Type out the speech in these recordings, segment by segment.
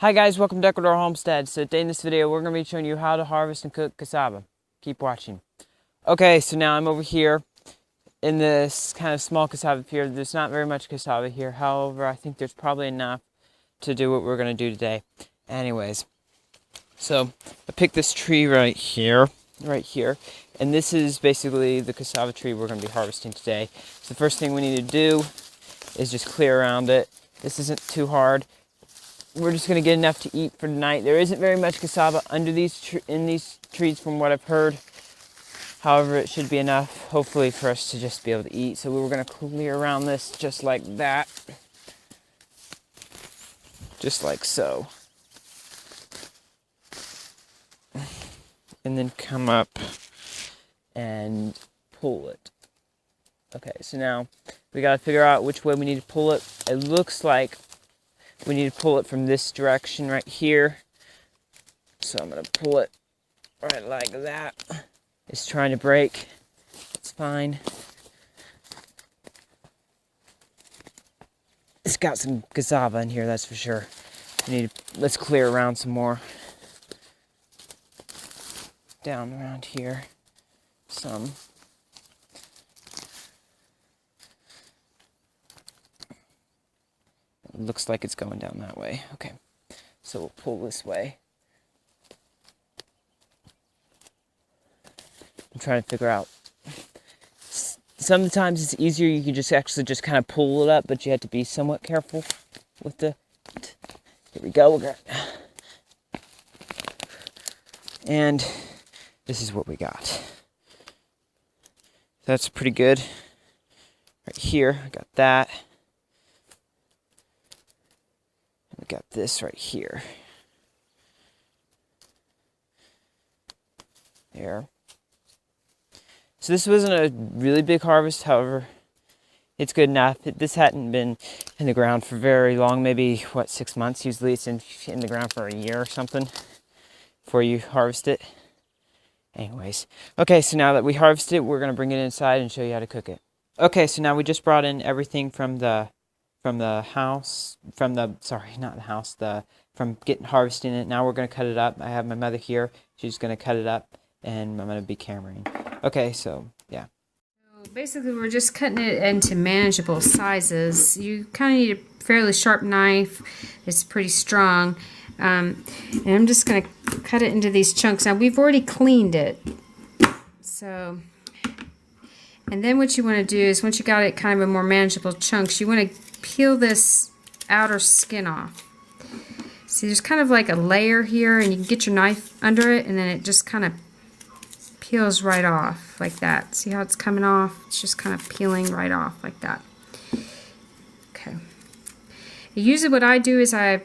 Hi guys, welcome to Ecuador Homestead. So today in this video we're going to be showing you how to harvest and cook cassava. Keep watching. Okay, so now I'm over here in this kind of small cassava field. There's not very much cassava here. However, I think there's probably enough to do what we're going to do today. Anyways, so I picked this tree right here, and this is basically the cassava tree we're going to be harvesting today. So the first thing we need to do is just clear around it. This isn't too hard. We're just going to get enough to eat for tonight. There isn't very much cassava under in these trees from what I've heard. However, it should be enough, hopefully, for us to just be able to eat. So we were going to clear around this just like that. Just like so. And then come up and pull it. Okay, so now we got to figure out which way we need to pull it. It looks like we need to pull it from this direction right here. So I'm going to pull it right like that. It's trying to break. It's fine. It's got some cassava in here, that's for sure. Let's clear around some more. Down around here. Some. It looks like it's going down that way. Okay, so we'll pull this way. I'm trying to figure out. Sometimes it's easier, you can just kind of pull it up, but you have to be somewhat careful with the. Here we go. And this is what we got. That's pretty good. Right here, I got that. We got this right here. There. So this wasn't a really big harvest, however, it's good enough. This hadn't been in the ground for very long, maybe, 6 months? Usually it's in the ground for a year or something before you harvest it. Anyways, okay, so now that we harvested it, we're going to bring it inside and show you how to cook it. Okay, so now we just brought in everything from harvesting it. Now we're going to cut it up. I have my mother here. She's going to cut it up, and I'm going to be cameraing. Okay, so, yeah. Basically, we're just cutting it into manageable sizes. You kind of need a fairly sharp knife. It's pretty strong. And I'm just going to cut it into these chunks. Now, we've already cleaned it. So, and then what you want to do is, once you got it kind of in more manageable chunks, you want to peel this outer skin off. See, there's kind of like a layer here, and you can get your knife under it, and then it just kind of peels right off like that. See how it's coming off? It's just kind of peeling right off like that. Okay. Usually what I do is I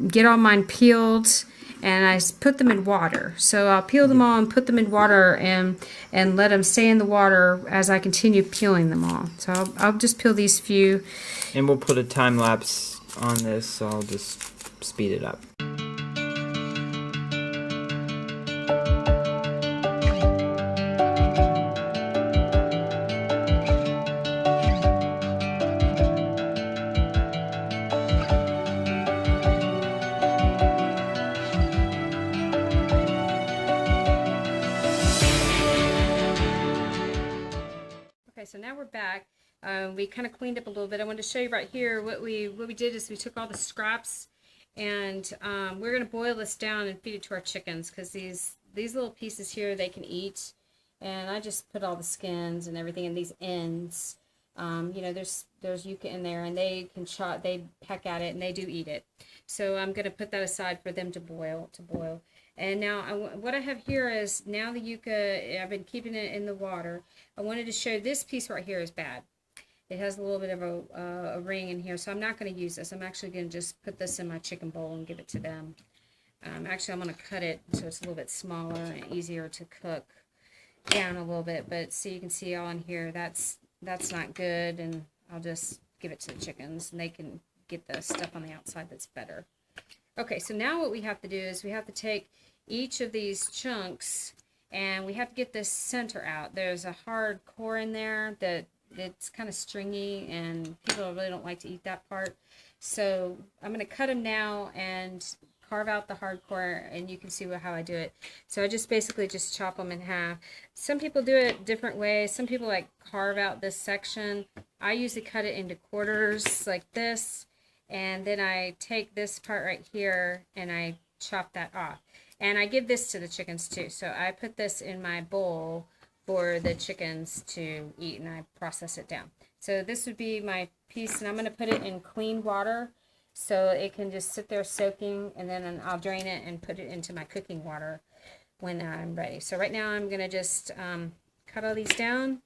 get all mine peeled and I put them in water. So I'll peel them all and put them in water and let them stay in the water as I continue peeling them all. So I'll just peel these few. And we'll put a time lapse on this, so I'll just speed it up. Okay, so now we're back. We kind of cleaned up a little bit. I wanted to show you right here what we did is we took all the scraps and we're going to boil this down and feed it to our chickens because these little pieces here they can eat, and I just put all the skins and everything in these ends. You know, there's yucca in there, and they can they peck at it and they do eat it. So I'm going to put that aside for them to boil. And now what I have here is now the yucca, I've been keeping it in the water. I wanted to show this piece right here is bad. It has a little bit of a ring in here, so I'm not going to use this. I'm actually going to just put this in my chicken bowl and give it to them. Actually, I'm going to cut it so it's a little bit smaller and easier to cook down a little bit. But see, you can see all in here, that's not good, and I'll just give it to the chickens, and they can get the stuff on the outside that's better. Okay, so now what we have to do is we have to take each of these chunks and we have to get this center out. There's a hard core in there that it's kind of stringy, and people really don't like to eat that part. So I'm going to cut them now and carve out the hardcore, and you can see how I do it. So I just basically just chop them in half. Some people do it different ways. Some people like carve out this section. I usually cut it into quarters like this, and then I take this part right here and I chop that off. And I give this to the chickens too. So I put this in my bowl for the chickens to eat, and I process it down. So this would be my piece, and I'm going to put it in clean water so it can just sit there soaking, and then I'll drain it and put it into my cooking water when I'm ready. So right now I'm going to just cut all these down.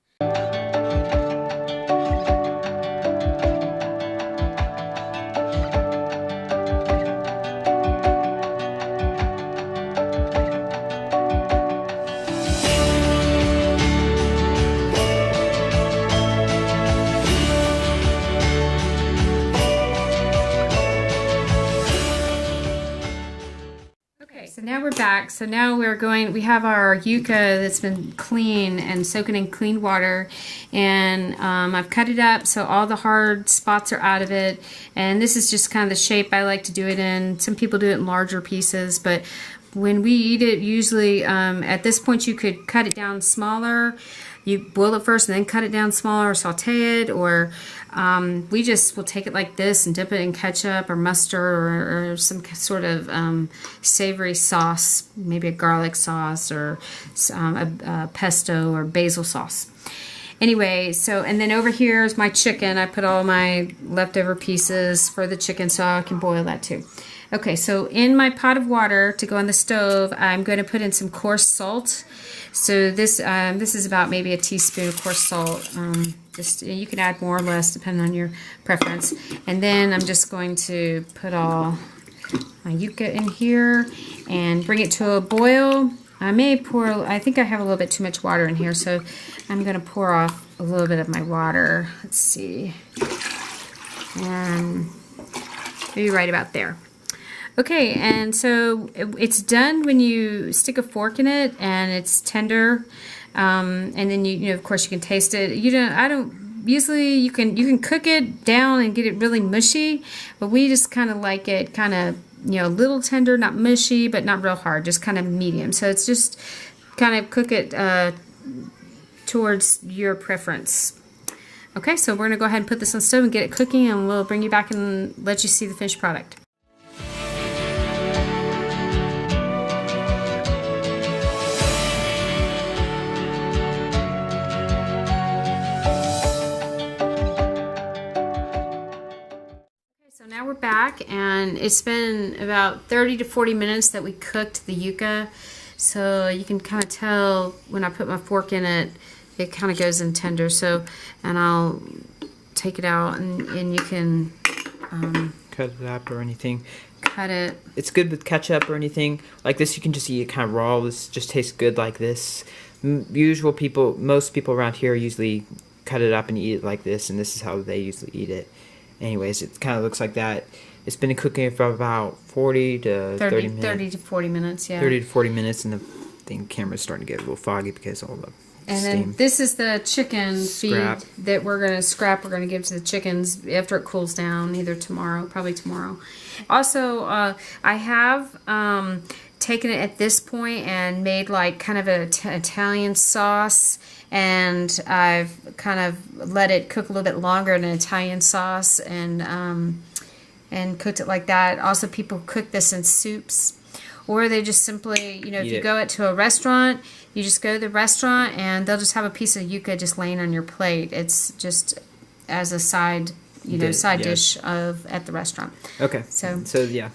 So now we're back. So now we have our yucca that's been clean and soaking in clean water. And I've cut it up so all the hard spots are out of it. And this is just kind of the shape I like to do it in. Some people do it in larger pieces, but when we eat it, usually at this point you could cut it down smaller. You boil it first and then cut it down smaller, or saute it, or we just will take it like this and dip it in ketchup or mustard or some sort of savory sauce, maybe a garlic sauce or a pesto or basil sauce. Anyway, so, and then over here is my chicken. I put all my leftover pieces for the chicken so I can boil that too. Okay, so in my pot of water to go on the stove, I'm going to put in some coarse salt. So this is about maybe a teaspoon of coarse salt. Just you can add more or less depending on your preference. And then I'm just going to put all my yucca in here and bring it to a boil. I think I have a little bit too much water in here, so I'm going to pour off a little bit of my water. Let's see. And maybe right about there. Okay, and so it's done when you stick a fork in it and it's tender, and then you know of course you can taste it. Usually you can cook it down and get it really mushy, but we just kind of like it kind of a little tender, not mushy, but not real hard, just kind of medium. So it's just kind of cook it towards your preference. Okay, so we're gonna go ahead and put this on the stove and get it cooking, and we'll bring you back and let you see the finished product. Now we're back, and it's been about 30 to 40 minutes that we cooked the yucca. So you can kind of tell when I put my fork in it, it kind of goes in tender. So, and I'll take it out, and you can cut it up or anything. Cut it. It's good with ketchup or anything like this. You can just eat it kind of raw. This just tastes good like this. Most people around here usually cut it up and eat it like this, and this is how they usually eat it. Anyways, it kind of looks like that. It's been cooking for about 40 to 30 minutes. 30 to 40 minutes, yeah. 30 to 40 minutes, and the camera's starting to get a little foggy because of all the and steam. then this is the chicken Scrap. feed that we're going to scrap. We're going to give to the chickens after it cools down, either tomorrow, probably tomorrow. Also, I have taken it at this point and made like kind of an Italian sauce, and I've kind of let it cook a little bit longer in an Italian sauce, and cooked it like that. Also, people cook this in soups, or they just simply, if you go to a restaurant, you just go to the restaurant and they'll just have a piece of yucca just laying on your plate. It's just as a side, dish at the restaurant. Okay. So yeah.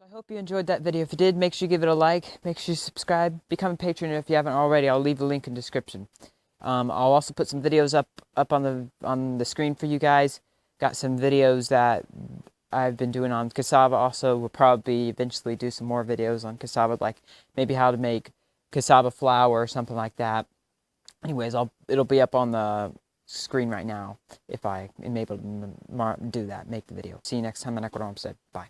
I hope you enjoyed that video. If you did, make sure you give it a like. Make sure you subscribe. Become a patron if you haven't already. I'll leave the link in the description. I'll also put some videos up on the screen for you guys. Got some videos that I've been doing on cassava. Also, we'll probably eventually do some more videos on cassava, like maybe how to make cassava flour or something like that. Anyways, it'll be up on the screen right now if I am able to do that, make the video. See you next time on Ecuador Homestead. Bye.